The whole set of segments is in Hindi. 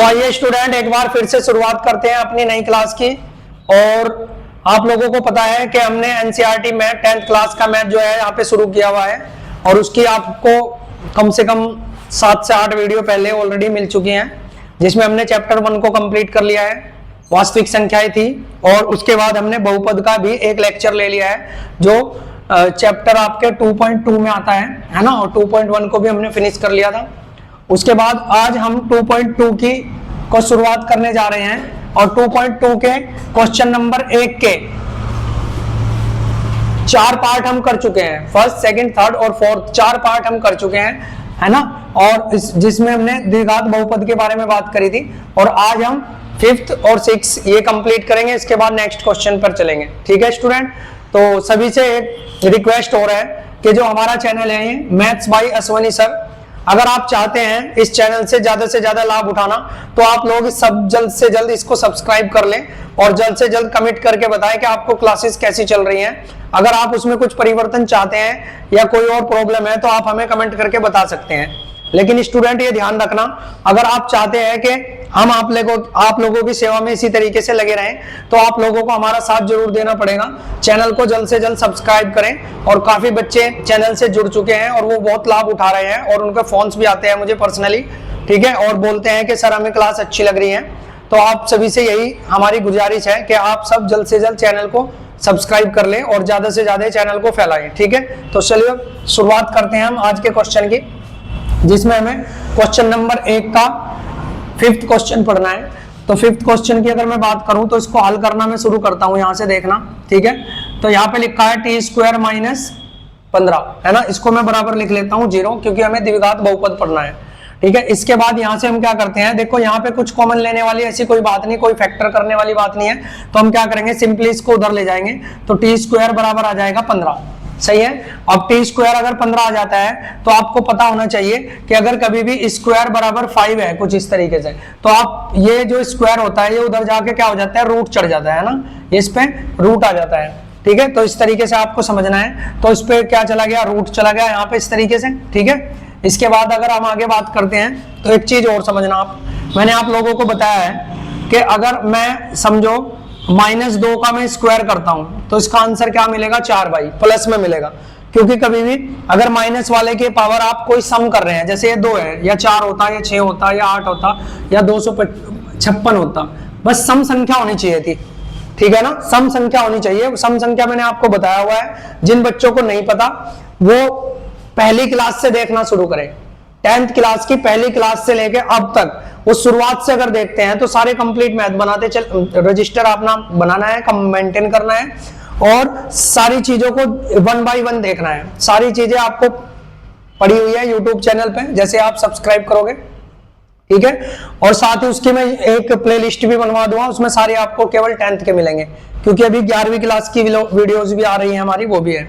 तो आइए स्टूडेंट एक बार फिर से शुरुआत करते हैं अपनी नई क्लास की। और आप लोगों को पता है कि हमने एनसीईआरटी मैथ 10th क्लास का मैथ जो है यहाँ पे शुरू किया हुआ है और उसकी आपको कम से कम 7 से 8 वीडियो पहले ऑलरेडी मिल चुकी हैं, जिसमें हमने चैप्टर 1 को कंप्लीट कर लिया है, वास्तविक संख्याएं थी। और उसके बाद हमने बहुपद का भी एक लेक्चर ले लिया है जो चैप्टर आपके 2.2 में आता है ना, और 2.1 को भी हमने फिनिश कर लिया था। उसके बाद आज हम 2.2 की को शुरुआत करने जा रहे हैं और 2.2 के क्वेश्चन नंबर 1 के 4 पार्ट हम कर चुके हैं। फर्स्ट, सेकंड, थर्ड और फोर्थ 4 पार्ट हम कर चुके हैं, है ना। और जिसमें हमने द्विघात बहुपद के बारे में बात करी थी और आज हम 5th और 6th ये कंप्लीट करेंगे। इसके बाद नेक्स्ट क्वेश्चन पर चलेंगे। ठीक है स्टूडेंट, तो सभी से एक रिक्वेस्ट हो रहा है कि जो हमारा चैनल है मैथ्स बाय अश्वनी सर, अगर आप चाहते हैं इस चैनल से ज्यादा लाभ उठाना तो आप लोग सब जल्द से जल्द इसको सब्सक्राइब कर लें और जल्द से जल्द कमेंट करके बताएं कि आपको क्लासेस कैसी चल रही हैं। अगर आप उसमें कुछ परिवर्तन चाहते हैं या कोई और प्रॉब्लम है तो आप हमें कमेंट करके बता सकते हैं। लेकिन स्टूडेंट ये ध्यान रखना, अगर आप चाहते हैं कि हम आप लोगों की सेवा में इसी तरीके से लगे रहें तो आप लोगों को हमारा साथ जरूर देना पड़ेगा। चैनल को जल्द से जल्द सब्सक्राइब करें। और काफी बच्चे चैनल से जुड़ चुके हैं और वो बहुत लाभ उठा रहे हैं और उनके फोन्स भी आते हैं मुझे पर्सनली, ठीक है, और बोलते हैं कि सर हमें क्लास अच्छी लग रही है। तो आप सभी से यही हमारी गुजारिश है कि आप सब जल्द से जल्द चैनल को सब्सक्राइब कर लें और ज्यादा से ज्यादा चैनल को फैलाएं। ठीक है, तो चलिए शुरुआत करते हैं हम आज के क्वेश्चन की, जिसमें हमें क्वेश्चन नंबर 1 का 5th क्वेश्चन पढ़ना है। तो 5th क्वेश्चन की अगर मैं बात करूं तो इसको हल करना मैं शुरू करता हूं यहां से, देखना। ठीक है, तो यहाँ पे लिखा है t² - 15, है ना। इसको मैं बराबर लिख लेता हूं 0, क्योंकि हमें द्विघात बहुपद पढ़ना है। ठीक है, इसके बाद यहां से हम क्या करते हैं, देखो यहाँ पे कुछ कॉमन लेने वाली ऐसी कोई बात नहीं, कोई फैक्टर करने वाली बात नहीं है। तो हम क्या करेंगे, सिंपली इसको उधर ले जाएंगे। तो t² बराबर आ जाएगा 15, सही है। अब t² अगर 15 आ जाता है तो आपको पता होना चाहिए कि अगर कभी भी स्क्वायर बराबर 5 है कुछ इस तरीके से, तो आप ये जो स्क्वायर होता है ये उधर जाके क्या हो जाता है, रूट चढ़ जाता है ना, इस पे रूट आ जाता है। ठीक है, तो इस तरीके से आपको समझना है। तो इस पे क्या चला गया, रूट चला गया यहाँ पे इस तरीके से। ठीक है, इसके बाद अगर हम आगे बात करते हैं तो एक चीज और समझना आप, मैंने आप लोगों को बताया है कि अगर मैं समझो -2 का मैं स्क्वायर करता हूं तो इसका आंसर क्या मिलेगा, 4 भाई प्लस में मिलेगा। क्योंकि कभी भी अगर माइनस वाले के पावर आप कोई सम कर रहे हैं, जैसे ये 2 है, या 4 होता, या 6 होता, या 8 होता, या 256 होता, बस सम संख्या होनी चाहिए थी। ठीक है ना, सम संख्या होनी चाहिए। सम संख्या मैंने आपको बताया हुआ है, जिन बच्चों को नहीं पता वो पहली क्लास से देखना शुरू करें। 10th क्लास की पहली क्लास से लेके अब तक वो शुरुआत से अगर देखते हैं तो सारे कंप्लीट मैथ बनाते चल, रजिस्टर अपना बनाना है, मेंटेन करना है और सारी चीजों को 1 by 1 देखना है। सारी चीजें आपको पड़ी हुई है यूट्यूब चैनल पे, जैसे आप सब्सक्राइब करोगे। ठीक है, और साथ ही उसकी मैं एक प्लेलिस्ट भी बनवा दूंगा, उसमें सारे आपको केवल 10th के मिलेंगे, क्योंकि अभी 11वीं क्लास की वीडियोज भी आ रही है हमारी, वो भी है।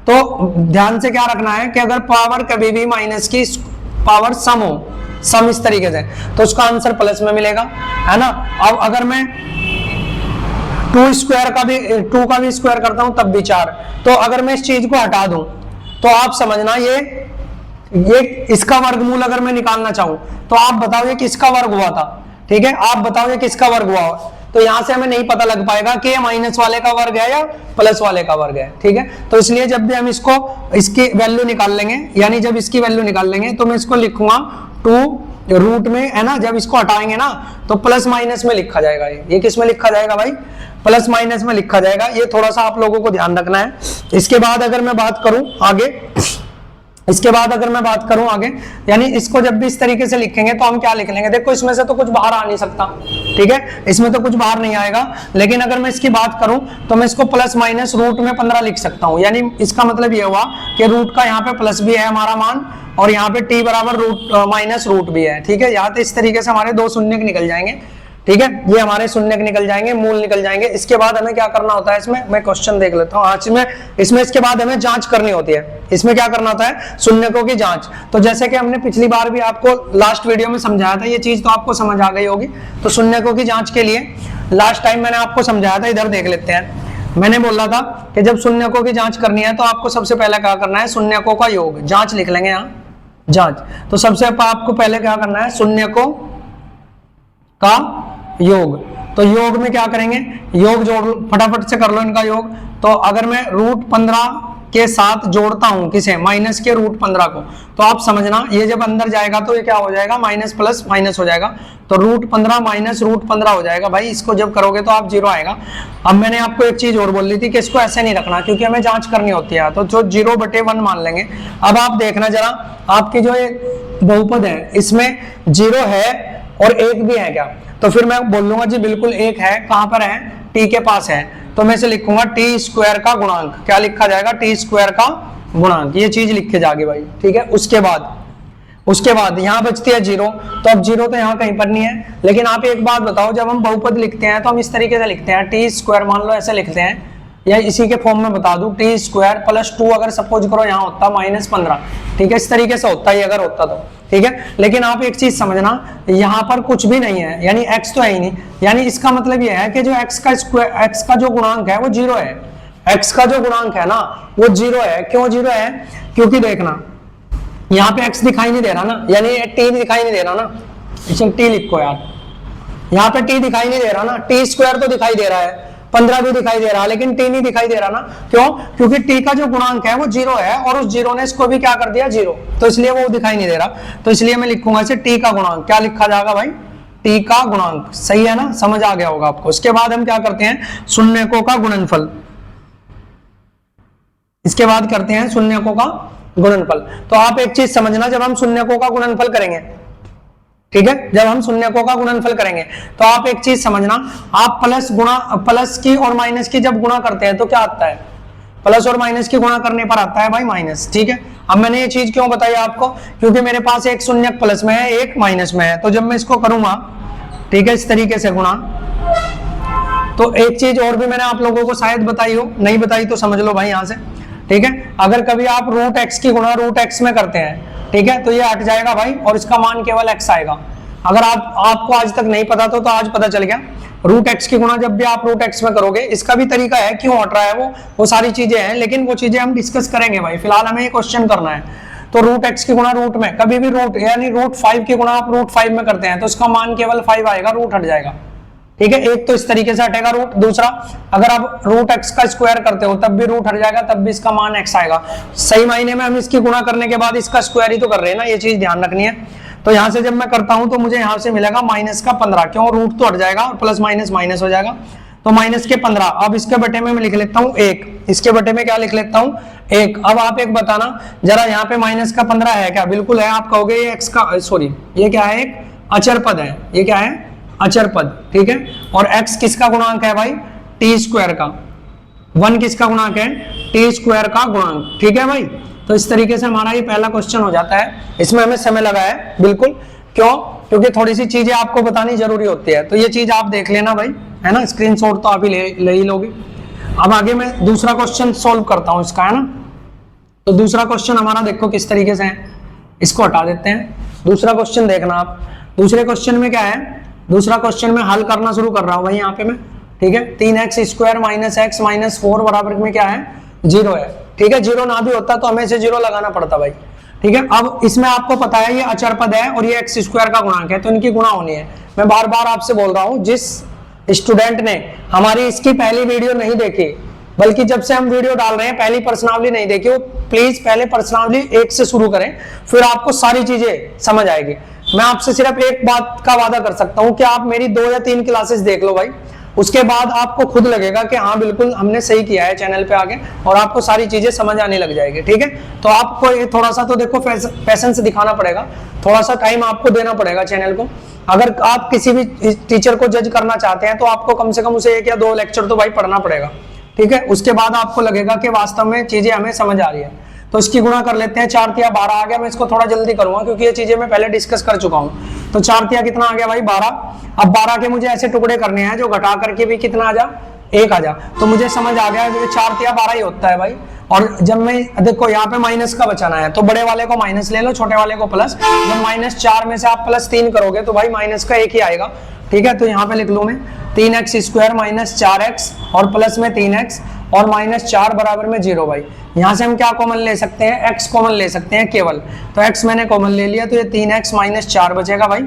तो ध्यान से क्या रखना है कि अगर पावर कभी भी माइनस की पावर सम हो, सम इस तरीके से, तो उसका आंसर प्लस में मिलेगा, है ना। अब अगर मैं 2 का भी स्क्वायर करता हूं तब भी 4, तो अगर मैं इस चीज को हटा दूं तो आप समझना ये इसका वर्गमूल अगर मैं निकालना चाहूं तो आप बताओ ये किसका वर्ग हुआ था। ठीक है, आप बताओ ये किसका वर्ग हुआ, तो यहां से हमें नहीं पता लग पाएगा कि ये माइनस वाले का वर्ग है या प्लस वाले का वर्ग है। ठीक है, तो इसलिए जब भी हम इसकी वैल्यू निकाल लेंगे, यानी जब इसकी वैल्यू निकाल लेंगे तो मैं इसको लिखूंगा 2 रूट में, है ना। जब इसको हटाएंगे ना तो प्लस माइनस में लिखा जाएगा। ये किस में लिखा जाएगा भाई, प्लस माइनस में लिखा जाएगा। ये थोड़ा सा आप लोगों को ध्यान रखना है। इसके बाद अगर मैं बात करूं आगे, यानी इसको जब भी इस तरीके से लिखेंगे तो हम क्या लिख लेंगे, देखो इसमें से तो कुछ बाहर आ नहीं सकता। ठीक है, इसमें तो कुछ बाहर नहीं आएगा, लेकिन अगर मैं इसकी बात करूं तो मैं इसको प्लस माइनस रूट में 15 लिख सकता हूं। यानी इसका मतलब ये हुआ कि रूट का यहाँ पे प्लस भी है हमारा मान, और यहाँ पे t बराबर माइनस रूट भी है। ठीक है, यहाँ तो इस तरीके से हमारे 2 शून्य निकल जाएंगे। ठीक है, ये हमारे शून्य निकल जाएंगे, मूल निकल जाएंगे। इसके बाद हमें क्या करना होता है, इसमें मैं क्वेश्चन देख लेता हूँ आज में। इसमें इसके बाद हमें जांच करनी होती है। इसमें क्या करना होता है, शून्यकों की जांच। तो जैसे कि हमने पिछली बार भी आपको लास्ट वीडियो में समझाया था, ये चीज तो आपको समझ आ गई होगी। तो शून्यकों की जांच के लिए लास्ट टाइम मैंने आपको समझाया था, इधर देख लेते हैं। मैंने बोला था कि जब शून्यकों की जांच करनी है तो आपको सबसे पहले क्या करना है, शून्यकों का योग, जांच लिख लेंगे यहाँ, जांच। तो सबसे आपको पहले क्या करना है, शून्यकों का योग। तो योग में क्या करेंगे, योग जोड़ फटाफट से कर लो इनका योग। तो अगर मैं √15 के साथ जोड़ता हूं किसे, माइनस के √15 को, तो आप समझना ये जब अंदर जाएगा तो ये क्या हो जाएगा, माइनस प्लस माइनस हो जाएगा। तो √15 माइनस √15 हो जाएगा भाई। इसको जब करोगे तो आप 0 आएगा। अब मैंने आपको एक चीज और बोल दी थी कि इसको ऐसे नहीं रखना, क्योंकि हमें जांच करनी होती है, तो जो 0/1 मान लेंगे। अब आप देखना जरा, आपकी जो ये बहुपद है इसमें 0 है और 1 भी है क्या, तो फिर मैं बोल लूंगा जी बिल्कुल 1 है। कहां पर है, टी के पास है, तो मैं इसे लिखूंगा t² का गुणांक। क्या लिखा जाएगा, t² का गुणांक, ये चीज लिख के जाएगी भाई, ठीक है। उसके बाद यहां बचती है 0, तो अब 0 तो यहां कहीं पर नहीं है। लेकिन आप एक बात बताओ, जब हम बहुपद लिखते हैं तो हम इस तरीके से लिखते हैं, t² मान लो ऐसे लिखते हैं, या इसी के फॉर्म में बता दूं, t² + 2 अगर सपोज करो यहाँ होता -15, ठीक है, इस तरीके से होता ही अगर होता तो, ठीक है। लेकिन आप एक चीज समझना, यहाँ पर कुछ भी नहीं है, यानी x तो है ही नहीं, यानी इसका मतलब यह है कि जो x का जो गुणांक है वो 0 है। x का जो गुणांक है ना वो 0 है। क्यों 0 है, क्योंकि देखना यहाँ पे x दिखाई नहीं दे रहा ना, यानी t दिखाई नहीं दे रहा ना, इसमें t लिखो यार, यहाँ पे t दिखाई नहीं दे रहा ना, t² तो दिखाई दे रहा है, 15 भी दिखाई दे रहा है, लेकिन t नहीं दिखाई दे रहा ना। क्यों, क्योंकि t का जो गुणांक है वो 0 है, और उस 0 ने इसको भी क्या कर दिया 0, तो इसलिए वो दिखाई नहीं दे रहा। तो इसलिए मैं लिखूंगा इसे t का गुणांक। क्या लिखा जाएगा भाई, t का गुणांक। सही है ना, समझ आ गया होगा आपको। इसके बाद हम क्या करते हैं, शून्यकों का गुणनफल। इसके बाद करते हैं शून्यकों का गुणनफल। तो आप एक चीज समझना, जब हम शून्यकों का गुणनफल करेंगे, ठीक है, जब हम शून्यकों का गुणनफल करेंगे तो आप एक चीज समझना, आप प्लस की और माइनस की जब गुणा करते हैं तो क्या आता है, प्लस और माइनस की गुणा करने पर आता है भाई माइनस, ठीक है। अब मैंने ये चीज क्यों बताई आपको, क्योंकि मेरे पास एक शून्यक प्लस में है, एक माइनस में है, तो जब मैं इसको करूंगा, ठीक है, इस तरीके से गुणा, तो एक चीज और भी मैंने आप लोगों को शायद बताई हो, नहीं बताई तो समझ लो भाई यहाँ से, ठीक है। अगर कभी आप √x की गुणा √x में करते हैं, ठीक है, तो ये हट जाएगा भाई, और इसका मान केवल x आएगा। अगर आपको आज तक नहीं पता तो आज पता चल गया। √x की गुणा जब भी आप √x में करोगे, इसका भी तरीका है, क्यों हट रहा है वो सारी चीजें हैं, लेकिन वो चीजें हम डिस्कस करेंगे भाई। फिलहाल हमें ये क्वेश्चन करना है। तो √x की गुणा रूट में, कभी भी रूट यानी √5 की गुणा आप √5 में करते हैं तो इसका मान केवल 5 आएगा, रूट हट जाएगा, ठीक है। एक तो इस तरीके से हटेगा रूट, दूसरा अगर आप √x का स्क्वायर करते हो तब भी रूट हट जाएगा, तब भी इसका मान x आएगा। सही मायने में हम इसकी गुणा करने के बाद इसका स्क्वायर ही तो कर रहे हैं ना, ये चीज ध्यान रखनी है। तो यहां से जब मैं करता हूं तो मुझे यहां से मिलेगा -15, क्यों, रूट तो हट जाएगा और प्लस माइनस माइनस हो जाएगा, तो -15। अब इसके बटे में मैं लिख लेता हूं 1, इसके बटे में क्या लिख लेता हूं 1। अब आप एक बताना जरा, यहाँ पे -15 है क्या, बिल्कुल है। आप कहोगे ये x का, सॉरी ये क्या है, एक अचर पद है, ये क्या है, अचर पद, ठीक है। और x किसका गुणांक है भाई, t² का, 1 किसका गुणांक है, t² का गुणांक, ठीक है भाई। तो इस तरीके से हमारा ये पहला क्वेश्चन हो जाता है। इसमें हमें समय लगा है बिल्कुल, क्यों, क्योंकि थोड़ी सी चीजें आपको बतानी जरूरी होती है। तो ये चीज आप देख लेना भाई, है ना, स्क्रीनशॉट तो आप ही ले ही लोगे। अब आगे मैं दूसरा क्वेश्चन सोल्व करता हूं इसका, है ना। तो दूसरा क्वेश्चन हमारा देखो किस तरीके से है, इसको हटा देते हैं। दूसरा क्वेश्चन देखना आप, दूसरे क्वेश्चन में क्या है, दूसरा क्वेश्चन में हल करना शुरू कर रहा हूं भाई यहाँ पे मैं, ठीक है। 3x² - x - 4 बराबर में क्या है, 0 है, ठीक है। 0 ना भी होता तो हमें इसे 0 लगाना पड़ता भाई, ठीक है। अब इसमें आपको पता है ये अचर पद है और ये x² का गुणांक है, तो इनकी गुणा होनी है। मैं बार बार आपसे बोल रहा हूं, जिस स्टूडेंट ने हमारी इसकी पहली वीडियो नहीं देखी, बल्कि जब से हम वीडियो डाल रहे हैं पहली प्रश्नावली नहीं देखी, वो प्लीज पहले प्रश्नावली 1 से शुरू करें, फिर आपको सारी चीजें समझ आएगी। मैं आपसे सिर्फ एक बात का वादा कर सकता हूं कि आप मेरी 2 या 3 क्लासेस देख लो भाई, उसके बाद आपको खुद लगेगा कि हाँ बिल्कुल हमने सही किया है चैनल पे आगे, और आपको सारी चीजें समझ आने लग जाएगी, ठीक है। तो आपको ये थोड़ा सा तो देखो पैसेंस दिखाना पड़ेगा, थोड़ा सा टाइम आपको देना पड़ेगा चैनल को। अगर आप किसी भी टीचर को जज करना चाहते हैं तो आपको कम से कम उसे 1 या 2 लेक्चर तो भाई पढ़ना पड़ेगा, ठीक है। उसके बाद आपको लगेगा कि वास्तव में चीजें हमें समझ आ रही है। तो इसकी गुणा कर लेते हैं, 4 तिया 12 आ गया। मैं इसको थोड़ा जल्दी करूंगा क्योंकि ये चीजें मैं पहले डिस्कस कर चुका हूं। तो 4 तिया कितना आ गया भाई, 12। अब 12 के मुझे ऐसे टुकड़े करने हैं जो घटा करके भी कितना आ जा, 1 आ जा। तो मुझे समझ आ गया कि 4 तिया 12 ही होता है भाई। और जब मैं देखो यहाँ पे माइनस का बचाना है तो बड़े वाले को माइनस ले लो, छोटे वाले को प्लस। जब -4 में से आप +3 करोगे तो भाई माइनस का 1 ही आएगा, ठीक है। तो यहाँ पे लिख लूं मैं 3x² - 4x और प्लस में 3x और -4 बराबर में 0 भाई। यहाँ से हम क्या कॉमन ले सकते हैं, x कॉमन ले सकते हैं केवल। तो x मैंने कॉमन ले लिया, तो ये 3x - 4 बचेगा भाई,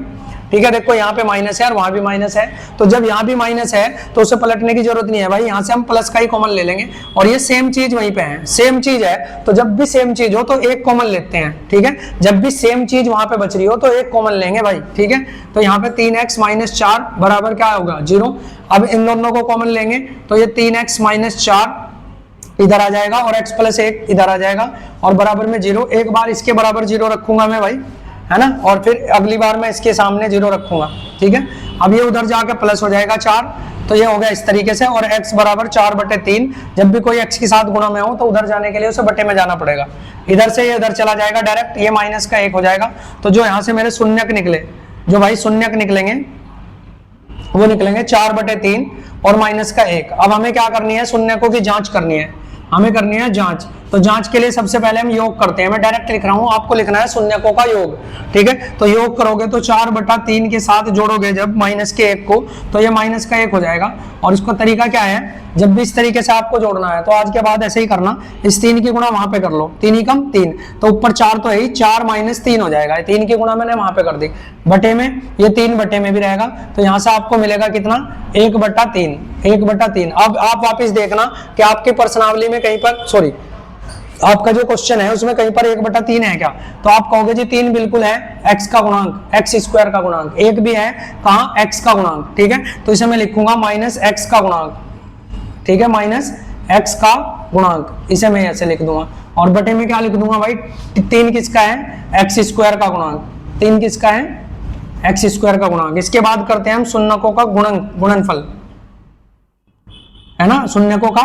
ठीक है। देखो यहाँ पे माइनस है और वहां भी माइनस है, तो जब यहाँ भी माइनस है तो उसे पलटने की जरूरत नहीं है भाई, यहाँ से हम प्लस का ही कॉमन ले लेंगे और ये सेम चीज वहीं पे है, सेम चीज है। तो जब भी सेम चीज हो तो एक कॉमन लेते हैं, ठीक है। जब भी सेम चीज वहां पे बच रही हो तो एक कॉमन लेंगे भाई, ठीक है। तो यहाँ पे 3x माइनस 4 बराबर क्या होगा 0। अब इन दोनों को कॉमन लेंगे तो ये 3x माइनस 4 इधर आ जाएगा और x प्लस 1 इधर आ जाएगा और बराबर में 0। एक बार इसके बराबर 0 रखूंगा मैं भाई, है ना, और फिर अगली बार मैं इसके सामने 0 रखूंगा, ठीक है। अब ये उधर जाके प्लस हो जाएगा 4, तो ये हो गया इस तरीके से। और x बराबर 4/3, जब भी कोई x के साथ गुणा में हो तो उधर जाने के लिए उसे बटे में जाना पड़ेगा, इधर से ये इधर चला जाएगा डायरेक्ट, ये माइनस का 1 हो जाएगा। तो जो यहाँ से मेरे शून्यक निकले, जो भाई शून्यक निकलेंगे वो निकलेंगे 4/3 और माइनस का 1। अब हमें क्या करनी है, शून्यकों की जांच करनी है, हमें करनी है जांच। तो जांच के लिए सबसे पहले हम योग करते हैं, मैं डायरेक्ट लिख रहा हूं, आपको लिखना है शून्यकों का योग, ठीक है। तो योग करोगे तो 4/3 के साथ जोड़ोगे जब माइनस के 1 को, तो ये माइनस का 1 हो जाएगा। और इसका तरीका क्या है, जब भी इस तरीके से आपको जोड़ना है तो आज के बाद ऐसे ही करना, इस 3 की गुणा वहां पे कर लो, 3 ही कम 3, तो ऊपर 4 तो है ही, 4 माइनस 3 हो जाएगा, 3 की गुणा मैंने वहां पे कर दी, बटे में ये 3 बटे में भी रहेगा, तो यहाँ से आपको मिलेगा कितना 1/3, 1/3। अब आप वापस देखना कि आपके प्रश्नावली में कहीं पर, सॉरी आपका जो क्वेश्चन है उसमें कहीं पर 1/3 है क्या, तो आप कहोगे जी 3 बिल्कुल है, x का गुणांक, x स्क्वायर का गुणांक, 1 भी है, कहाँ x का गुणांक, ठीक है। तो इसे मैं लिखूंगा माइनस x का गुणांक, ठीक है, माइनस x का गुणांक, इसे मैं ऐसे लिख दूंगा। और बटे में क्या लिख दूंगा भाई, 3 किसका है, x स्क्वायर का गुणांक, 3 किसका है, x स्क्वायर का गुणांक। इसके बाद करते हैं हम शून्यकों का गुणनफल, है ना, शून्यकों का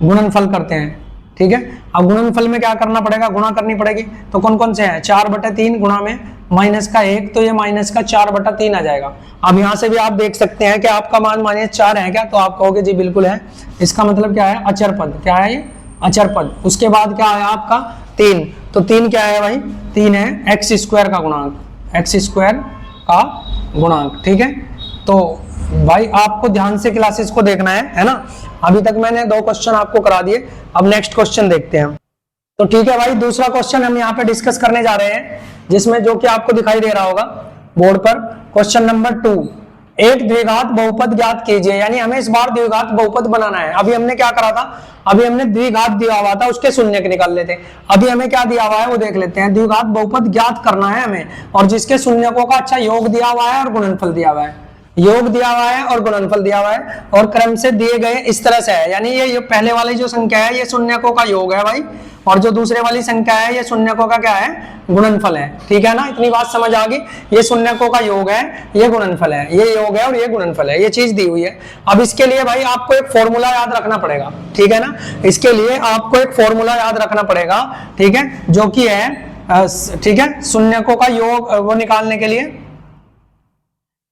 गुणनफल करते हैं, ठीक है। अब गुणनफल में क्या करना पड़ेगा, गुणा करनी पड़ेगी, तो कौन कौन से हैं, 4/3 गुणा में माइनस का 1, तो ये माइनस का 4/3 आ जाएगा। अब यहाँ से भी आप देख सकते हैं कि आपका मान -4 है क्या, तो आप कहोगे जी बिल्कुल है। इसका मतलब क्या है, अचर पद, क्या है ये, अचर पद। उसके बाद क्या है आपका 3, तो 3 क्या है भाई, 3 है x स्क्वायर का गुणांक, x स्क्वायर का गुणांक, ठीक है। तो भाई आपको ध्यान से क्लासेस को देखना है ना। अभी तक मैंने 2 क्वेश्चन आपको करा दिए, अब नेक्स्ट क्वेश्चन देखते हैं। तो ठीक है भाई, दूसरा क्वेश्चन हम यहाँ पे डिस्कस करने जा रहे हैं, जिसमें जो कि आपको दिखाई दे रहा होगा बोर्ड पर, क्वेश्चन नंबर 2, एक द्विघात बहुपद ज्ञात कीजिए। यानी हमें इस बार द्विघात बहुपद बनाना है। अभी हमने क्या करा था, अभी हमने द्विघात दिया हुआ था, उसके शून्यक निकाल लेते। अभी हमें क्या दिया हुआ है वो देख लेते हैं। द्विघात बहुपद ज्ञात करना है हमें, और जिसके शून्यकों का अच्छा योग दिया हुआ है और गुणनफल दिया हुआ है, योग दिया हुआ है और गुणनफल दिया हुआ है, और क्रम से दिए गए इस तरह से है। यानी ये पहले वाली जो संख्या है ये शून्यकों का योग है भाई, और जो दूसरे वाली संख्या है ये शून्यकों का क्या है, गुणनफल है, ठीक है ना। इतनी बात समझ आ गई, ये शून्यकों का योग है, ये गुणनफल है, ये योग है और ये गुणनफल है, ये चीज दी हुई है। अब इसके लिए भाई आपको एक फॉर्मूला याद रखना पड़ेगा, ठीक है ना। इसके लिए आपको एक फॉर्मूला याद रखना पड़ेगा, ठीक है, जो कि है, ठीक है, शून्यकों का योग वो निकालने के लिए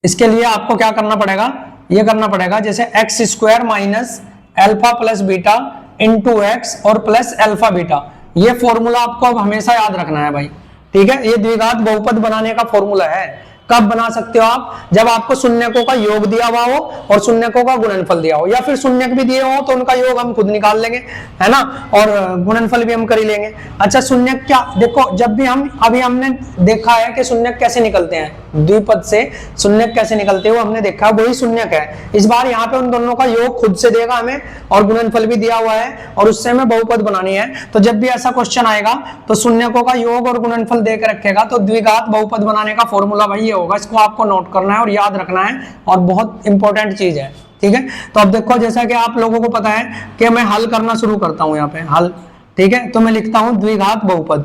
इसके लिए आपको क्या करना पड़ेगा, ये करना पड़ेगा जैसे x square minus alpha plus beta into x और प्लस अल्फा बीटा। ये फॉर्मूला आपको अब हमेशा याद रखना है भाई, ठीक है। ये द्विघात बहुपद बनाने का फॉर्मूला है। कब बना सकते हो आप, जब आपको शून्यकों का योग दिया हुआ हो और शून्यकों का गुणनफल दिया हो, या फिर शून्यक भी दिए हो तो उनका योग हम खुद निकाल लेंगे, है ना, और गुणनफल भी हम कर ही लेंगे। अच्छा, शून्यक क्या, देखो जब भी हम, अभी हमने देखा है कि शून्यक कैसे निकलते हैं, द्विपद से शून्यक कैसे निकलते हैं वो हमने देखा, वही शून्यक है। इस बार यहाँ पे उन दोनों का योग खुद से देगा हमें, और गुणनफल भी दिया हुआ है, और उससे हमें बहुपद बनानी है। तो जब भी ऐसा क्वेश्चन आएगा तो शून्यकों का योग और गुणनफल दे के रखेगा, तो द्विघात बहुपद बनाने का फॉर्मूला भाई ये होगा। इसको आपको नोट करना है और याद रखना है, और बहुत इंपॉर्टेंट चीज है, ठीक है। तो अब देखो, जैसा कि आप लोगों को पता है कि मैं हल करना शुरू करता हूं यहाँ पे, हल, ठीक है। तो मैं लिखता हूं द्विघात बहुपद,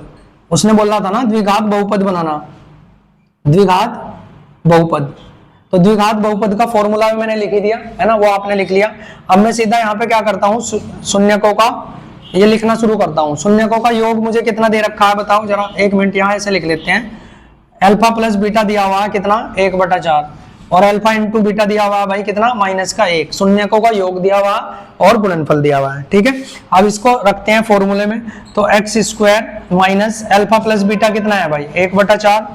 उसने बोला था ना द्विघात बहुपद बनाना, द्विघात बहुपद। तो द्विघात बहुपद का फॉर्मूला भी मैंने लिख ही दिया है ना, वो आपने लिख लिया। अब मैं सीधा यहाँ पे क्या करता हूँ, शून्यकों का ये लिखना शुरू करता हूँ। शून्यकों का योग मुझे कितना दे रखा है बताओ जरा, 1 मिनट, यहाँ ऐसे लिख लेते हैं। अल्फा प्लस बीटा दिया हुआ है कितना, 1/4, और अल्फा इंटू बीटा दिया हुआ है भाई कितना, -1। शून्यकों का योग दिया हुआ और गुणनफल दिया हुआ है, ठीक है। अब इसको रखते हैं फॉर्मूले में। तो x square minus alpha plus beta कितना है भाई, 1/4,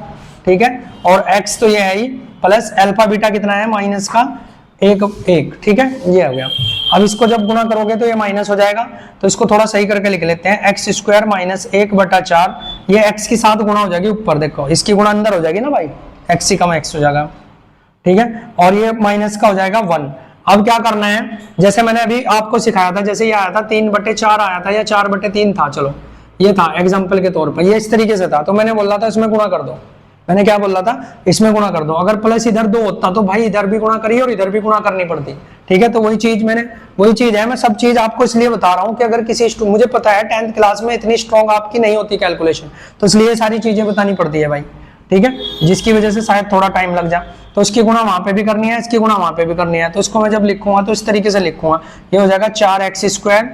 ठीक है, और x तो ये है ही, प्लस अल्फा बीटा कितना है, माइनस का 1, ठीक है, ये हो गया। अब इसको जब गुणा करोगे तो ये माइनस हो जाएगा, तो इसको थोड़ा सही करके लिख लेते हैं। x स्क्वायर माइनस 1/4, ये x के साथ गुणा हो जाएगी ऊपर, देखो इसकी गुणा अंदर हो जाएगी ना भाई, x कम x हो जाएगा, ठीक है, और ये माइनस का हो जाएगा 1। अब क्या करना है, जैसे मैंने अभी आपको सिखाया था, जैसे ये आया था 3/4 आया था या 4/3 था, चलो ये था एग्जाम्पल के तौर पर, ये इस तरीके से था, तो मैंने बोला था इसमें गुणा कर दो। मैंने क्या बोला था, इसमें गुणा कर दो। अगर प्लस इधर 2 होता तो भाई इधर भी गुणा करिए और इधर भी गुणा करनी पड़ती। ठीक है, तो वही चीज है, मैं सब चीज आपको इसलिए बता रहा हूँ कि अगर किसी मुझे पता है 10th क्लास में इतनी स्ट्रॉन्ग आपकी नहीं होती कैलकुलेशन, तो इसलिए सारी चीजें बतानी पड़ती है भाई। ठीक है, जिसकी वजह से शायद थोड़ा टाइम लग जाए। तो इसकी गुणा वहां पे भी करनी है, इसकी गुणा वहां पे भी करनी है, तो इसको मैं जब लिखूंगा तो इस तरीके से लिखूंगा, ये हो जाएगा 4x²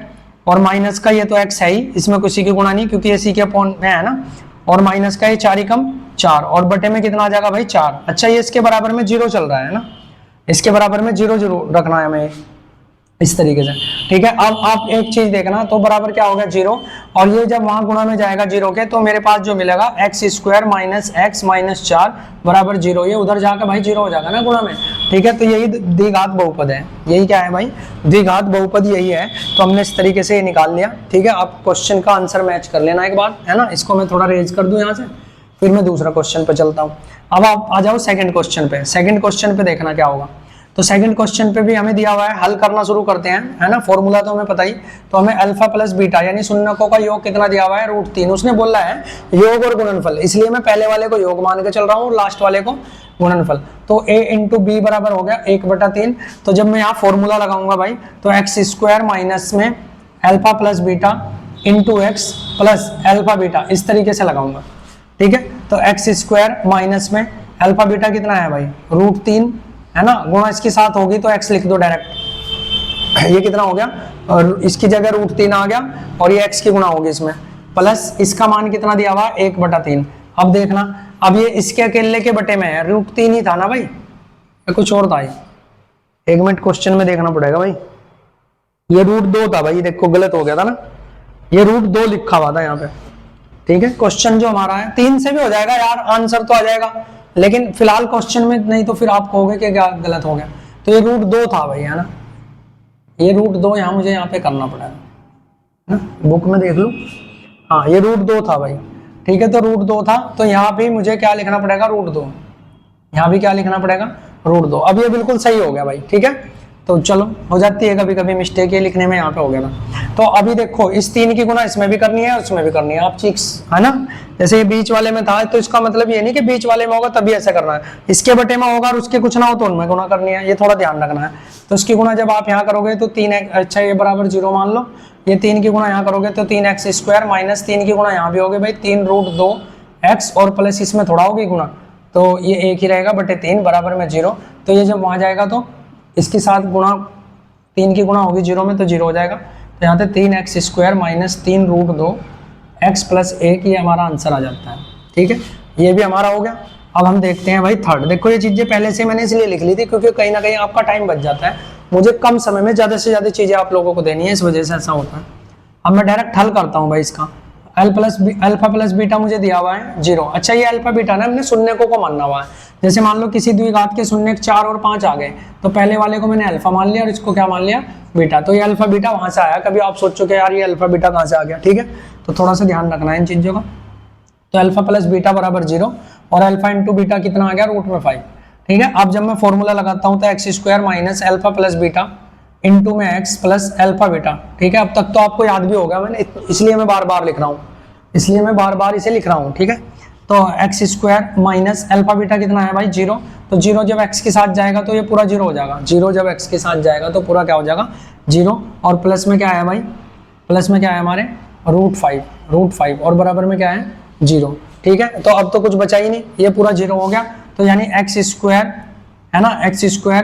और माइनस का ये तो x है ही, इसमें किसी की गुणा नहीं क्योंकि ये सी के अपॉन में है ना, और माइनस का ये 4 × 4 और बटे में कितना आ जाएगा भाई 4। अच्छा, ये इसके बराबर में 0 चल रहा है ना, इसके बराबर में 0 जरूर रखना है हमें इस तरीके से। ठीक है, अब आप एक चीज देखना, तो बराबर क्या होगा 0, और ये जब वहां गुणा में जाएगा 0 के, तो मेरे पास जो मिलेगा x² - x - 4 बराबर 0, ये उधर जाकर भाई 0 हो जाएगा ना गुणा में। ठीक है, तो यही द्विघात बहुपद है, यही क्या है भाई, द्विघात बहुपद यही है। तो हमने इस तरीके से ये निकाल लिया। ठीक है, आप क्वेश्चन का आंसर मैच कर लेना एक बार, है ना। इसको मैं थोड़ा रेज कर दूं यहाँ से, फिर मैं दूसरा क्वेश्चन पे चलता हूँ। अब आप आ जाओ सेकंड क्वेश्चन पे। सेकंड क्वेश्चन पे देखना क्या होगा, तो सेकंड क्वेश्चन पे भी हमें दिया हुआ है, हल करना शुरू करते हैं, है ना। फॉर्मूला तो हमें पता ही, तो हमें अल्फा प्लस बीटा यानी शून्यकों का योग कितना दिया हुआ है, √3। उसने बोला है योग और गुणनफल, इसलिए मैं पहले वाले को योग मान के चल रहा हूँ और लास्ट वाले को गुणनफल। तो a × b बराबर हो गया 1/3। तो जब मैं यहाँ फॉर्मूला लगाऊंगा भाई, तो x² माइनस में alpha plus beta into x plus alpha beta, इस तरीके से लगाऊंगा। ठीक है, तो x² माइनस में अल्फा बीटा कितना है भाई, √3 है ना, गुणा इसके साथ होगी तो x लिख दो डायरेक्ट, ये कितना हो गया, और इसकी जगह √3 आ गया, और ये x की गुणा होगी इसमें, प्लस इसका मान कितना दिया हुआ 1/3। अब देखना, अब ये इसके अकेले के बटे में है, √3 ही था ना भाई, या कुछ और था, 1 मिनट क्वेश्चन में देखना पड़ेगा भाई, ये √2 था भाई, देखो गलत हो गया था ना, ये √2 लिखा हुआ था यहाँ पे। ठीक है, क्वेश्चन जो हमारा है 3 से भी हो जाएगा यार, आंसर तो आ जाएगा, लेकिन फिलहाल क्वेश्चन में नहीं तो फिर आप कहोगे कि क्या गलत हो गया। तो ये √2 था भाई, है ना, ये √2 यहाँ मुझे यहाँ पे करना पड़ेगा ना, बुक में देख लूँ, हाँ ये √2 था भाई। ठीक है, तो √2 था, तो यहाँ भी मुझे क्या लिखना पड़ेगा, √2, यहाँ भी क्या लिखना पड़ेगा, √2। अब ये बिल्कुल सही हो गया भाई। ठीक है, तो चलो, हो जाती है कभी कभी मिस्टेक, ये लिखने में यहाँ पे हो गया ना। तो अभी देखो, इस 3 की गुणा इसमें भी करनी है, उसमें भी करनी है, आप चीज है ना, जैसे ये बीच वाले में था, तो इसका मतलब ये नहीं कि बीच वाले में होगा तभी ऐसा करना है, इसके बटे में होगा और उसके कुछ ना हो तो उनमें गुणा करनी है, ये थोड़ा ध्यान रखना है। तो इसकी गुणा जब आप यहाँ करोगे तो 3, अच्छा ये बराबर 0 मान लो, ये 3 की गुणा यहाँ करोगे तो 3x² माइनस 3 की गुणा यहाँ भी होगी भाई 3√2x, और प्लस इसमें थोड़ा होगी गुणा, तो ये 1 ही रहेगा बटे 3 बराबर में 0। तो ये जब वहाँ जाएगा तो इसके साथ गुणा, 3 की गुणा होगी 0 में तो 0 हो जाएगा। तो यहाँ पे 3x² माइनस 3√2x प्लस 1, ये हमारा आंसर आ जाता है। ठीक है, ये भी हमारा हो गया। अब हम देखते हैं भाई थर्ड। देखो ये चीजें पहले से मैंने इसलिए लिख ली थी क्योंकि कहीं ना कहीं आपका टाइम बच जाता है, मुझे कम समय में ज्यादा से ज्यादा चीजें आप लोगों को देनी है, इस वजह से ऐसा होता है। अब मैं डायरेक्ट हल करता हूँ भाई इसका। अल्फा प्लस बीटा मुझे दिया हुआ है 0। अच्छा, ये अल्फा बीटा ना हमने शून्यकों को मानना हुआ है, जैसे मान लो किसी द्विघात के शून्यक 4 और 5 आ गए, तो पहले वाले को मैंने अल्फा मान लिया और इसको क्या मान लिया, बीटा। तो ये अल्फा बीटा वहां से आया, कभी आप सोचो कि यार ये अल्फा बीटा कहाँ से आ गया। ठीक है, तो थोड़ा सा ध्यान रखना है इन चीजों का। तो अल्फा प्लस बीटा बराबर 0 और अल्फा इंटू बीटा कितना आ गया, √5। ठीक है, अब जब मैं फॉर्मूला लगाता हूँ तो x² minus alpha plus beta into में x प्लस अल्फा बीटा। ठीक है, अब तक तो आपको याद भी होगा, मैंने इसलिए मैं बार बार लिख रहा हूँ, इसलिए मैं बार बार इसे लिख रहा हूँ। ठीक है, तो x² माइनस अल्फा बीटा कितना है भाई 0। तो 0 जब x के साथ जाएगा तो ये पूरा 0 हो जाएगा, 0 जब x के साथ जाएगा तो पूरा क्या हो जाएगा 0, और प्लस में क्या है भाई, प्लस में क्या है हमारे √5 और बराबर में क्या है 0। ठीक है, तो अब तो कुछ बचा ही नहीं, ये पूरा 0 हो गया। तो यानी x² है ना, x²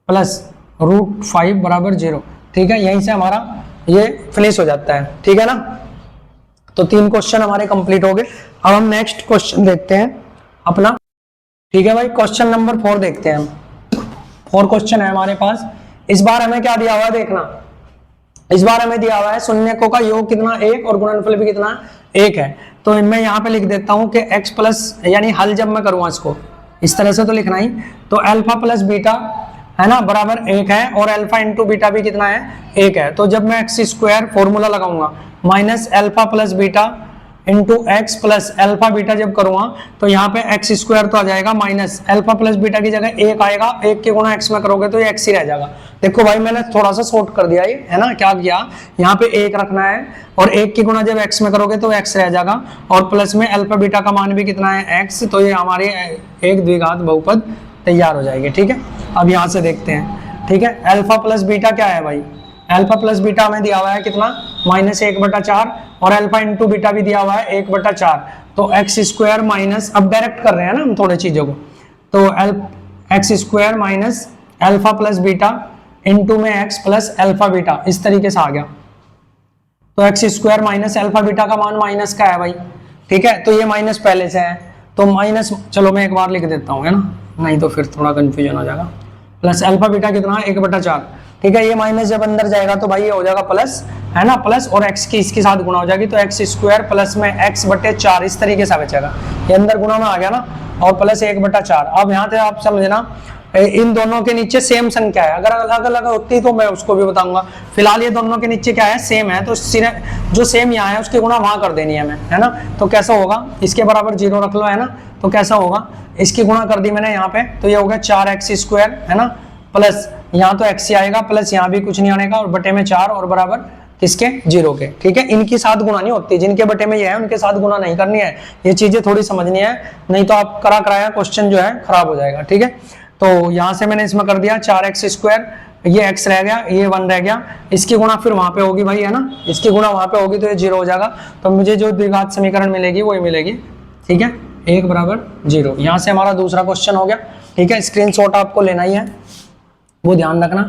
प्लस √5 बराबर 0। ठीक है, यहीं से हमारा ये फिनिश हो जाता है। ठीक है ना, तो 3 क्वेश्चन हमारे कंप्लीट हो गए। अब हम नेक्स्ट क्वेश्चन देखते हैं अपना। ठीक है भाई, क्वेश्चन नंबर 4 देखते हैं हम। 4 क्वेश्चन है हमारे पास। इस बार हमें क्या दिया हुआ है देखना, इस बार हमें दिया हुआ है शून्यकों का योग कितना 1 और गुणनफल भी कितना 1 है। तो मैं यहाँ पे लिख देता हूँ कि x प्लस, यानी हल जब मैं करूँगा इसको इस तरह से तो लिखना ही, तो अल्फा प्लस बीटा है ना बराबर 1 है, और अल्फा इंटू बीटा भी कितना है 1 है। तो जब मैं x² फॉर्मूला लगाऊंगा minus alpha plus beta into x plus alpha beta जब करूंगा तो यहाँ पे एक्स स्क्वायर तो आ जाएगा माइनस अल्फा प्लस बीटा की जगह एक आएगा, एक के गुणा एक्स में करोगे तो ये एक्स ही रह जाएगा। देखो भाई मैंने थोड़ा सा शॉर्ट कर दिया ये, है ना, क्या किया, यहाँ पे एक रखना है और एक की गुणा जब एक्स में करोगे तो एक्स रह जाएगा और प्लस में अल्फा बीटा का मान भी कितना है एक्स, तो ये हमारे एक द्विघात बहुपद तैयार हो जाएगी। ठीक है, अब यहाँ से देखते हैं। ठीक है, अल्फा प्लस बीटा क्या है भाई, अल्फा प्लस बीटा हमें दिया हुआ है कितना, -1/4 और अल्फा इंटू बीटा भी दिया हुआ है 1/4, तो एक्स स्क्वायर माइनस, अब डायरेक्ट कर रहे हैं ना हम थोड़े चीजों को, तो x square minus alpha plus beta into में एक्स प्लस अल्फा बीटा, इस तरीके से आ गया। तो x square minus alpha beta का मान माइनस का है भाई। ठीक है, तो ये माइनस पहले से है तो माइनस, चलो मैं एक बार लिख देता हूँ, है ना, नहीं तो फिर थोड़ा कंफ्यूजन हो जाएगा। प्लस अल्फा बीटा कितना, 1/4। ठीक है, ये माइनस जब अंदर जाएगा तो भाई ये हो जाएगा प्लस, है ना, प्लस और एक्स की इसके साथ गुणा हो जाएगी तो एक्स स्क्वायर प्लस में x/4 इस तरीके से बचेगा, ये अंदर गुणा में आ गया ना, और प्लस 1/4। अब यहाँ से आप समझना इन दोनों के नीचे सेम संख्या है, अगर अलग अलग होती तो मैं उसको भी बताऊंगा। फिलहाल ये दोनों के नीचे क्या है, सेम है, तो जो सेम यहाँ है उसकी गुणा वहां कर देनी है मैं, है ना। तो कैसा होगा, इसके बराबर 0 रख लो, है ना, तो कैसा होगा, इसकी गुणा कर दी मैंने यहाँ पे, तो ये हो गया 4x स्क्वायर, है ना, प्लस यहाँ तो x ही आएगा, प्लस यहाँ भी कुछ नहीं आने का और बटे में 4 और बराबर किसके, 0 के। ठीक है, इनकी साथ गुणा नहीं होती, जिनके बटे में ये है उनके साथ गुणा नहीं करनी है, ये चीजें थोड़ी समझनी है, नहीं तो आप कराया क्वेश्चन जो है खराब हो जाएगा। ठीक है, तो यहाँ से मैंने इसमें कर दिया 4x स्क्वायर, ये x रह गया, ये 1 रह गया, इसकी गुणा फिर वहां पे होगी भाई, है ना, इसकी गुणा वहां पे होगी तो ये 0 हो जाएगा, तो मुझे जो द्विघात समीकरण मिलेगी वही मिलेगी। ठीक है, 1 बराबर 0, यहाँ से हमारा दूसरा क्वेश्चन हो गया। ठीक है, स्क्रीनशॉट आपको लेना ही है, वो ध्यान रखना।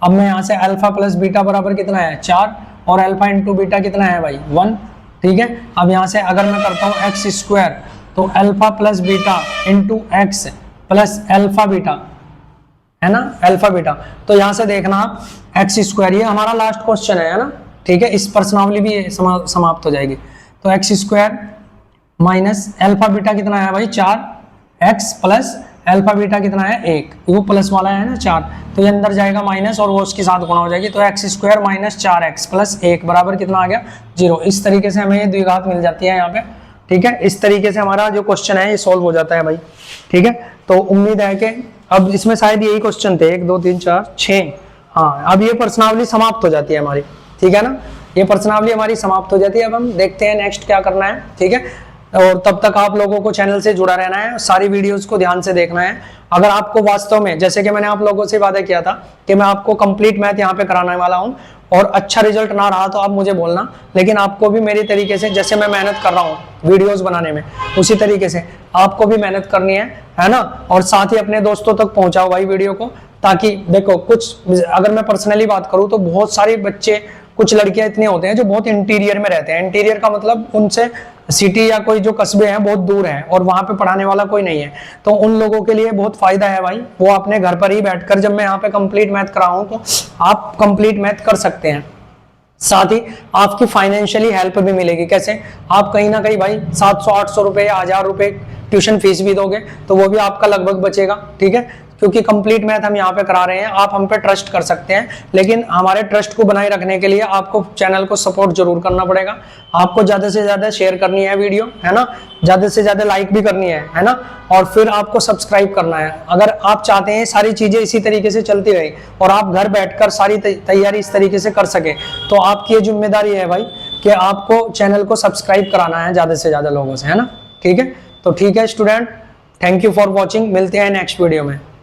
अब मैं यहाँ से अल्फा प्लस बीटा बराबर कितना है 4 और अल्फा इंटू बीटा कितना है भाई 1। ठीक है, अब यहाँ से अगर मैं करता हूँ एक्स स्क्वायर, तो alpha plus beta into x plus alpha beta, है ना, अल्फा बीटा, तो यहाँ से देखना आप एक्स स्क्वायर, ये हमारा लास्ट क्वेश्चन है ना। ठीक है, इस प्रश्नावली भी समाप्त हो जाएगी, तो x square minus alpha beta कितना है भाई 4x प्लस अल्फा बीटा कितना है 1, वो प्लस वाला है ना 4, तो ये अंदर जाएगा माइनस और वो उसके साथ गुणा हो जाएगी, तो x square minus 4x plus 1 बराबर कितना आ गया 0। इस तरीके से हमें ये द्विघात मिल जाती है यहाँ पे। ठीक है, इस तरीके से हमारा जो क्वेश्चन है ये सॉल्व हो जाता है भाई। ठीक है, तो उम्मीद है कि अब इसमें शायद यही क्वेश्चन थे, 1 2 3 4 6, हाँ, अब ये प्रश्नावली समाप्त हो जाती है हमारी। ठीक है ना, ये प्रश्नावली हमारी समाप्त हो जाती है। अब हम देखते हैं नेक्स्ट क्या करना है। ठीक है, और तब तक आप लोगों को चैनल से जुड़ा रहना है, सारी वीडियोस को ध्यान से देखना है। अगर आपको वास्तव में, जैसे कि मैंने आप लोगों से वादा किया था कि मैं आपको कंप्लीट मैथ यहाँ पे कराने वाला हूँ, और अच्छा रिजल्ट ना रहा तो आप मुझे बोलना, लेकिन आपको भी मेरी तरीके से, जैसे मैं मेहनत कर रहा हूँ वीडियोस बनाने में, उसी तरीके से आपको भी मेहनत करनी है ना। और साथ ही अपने दोस्तों तक पहुंचाओ भाई वीडियो को, ताकि देखो कुछ, अगर मैं पर्सनली बात करूँ तो बहुत सारे बच्चे, कुछ लड़कियां इतने होते हैं जो बहुत इंटीरियर में रहते हैं। इंटीरियर का मतलब उनसे सिटी या कोई जो कस्बे हैं बहुत दूर हैं और वहां पे पढ़ाने वाला कोई नहीं है, तो उन लोगों के लिए बहुत फायदा है भाई, वो अपने घर पर ही बैठकर, जब मैं यहाँ पे कंप्लीट मैथ कराऊं तो आप कंप्लीट मैथ कर सकते हैं। साथ ही आपकी फाइनेंशियली हेल्प भी मिलेगी। कैसे, आप कहीं ना कहीं भाई 700-800 रुपए या 1000 रुपए ट्यूशन फीस भी दोगे तो वो भी आपका लगभग बचेगा। ठीक है, क्योंकि कंप्लीट मैथ हम यहाँ पे करा रहे हैं, आप हम पे ट्रस्ट कर सकते हैं, लेकिन हमारे ट्रस्ट को बनाए रखने के लिए आपको चैनल को सपोर्ट जरूर करना पड़ेगा। आपको ज्यादा से ज्यादा शेयर करनी है वीडियो, है ना, ज्यादा से ज्यादा लाइक भी करनी है ना, और फिर आपको सब्सक्राइब करना है। अगर आप चाहते हैं सारी चीजें इसी तरीके से चलती रहे और आप घर बैठकर सारी तैयारी इस तरीके से कर सके, तो आपकी ये जिम्मेदारी है भाई कि आपको चैनल को सब्सक्राइब कराना है ज्यादा से ज्यादा लोगों से, है ना। ठीक है, तो ठीक है student, thank you for watching, मिलते हैं नेक्स्ट वीडियो में।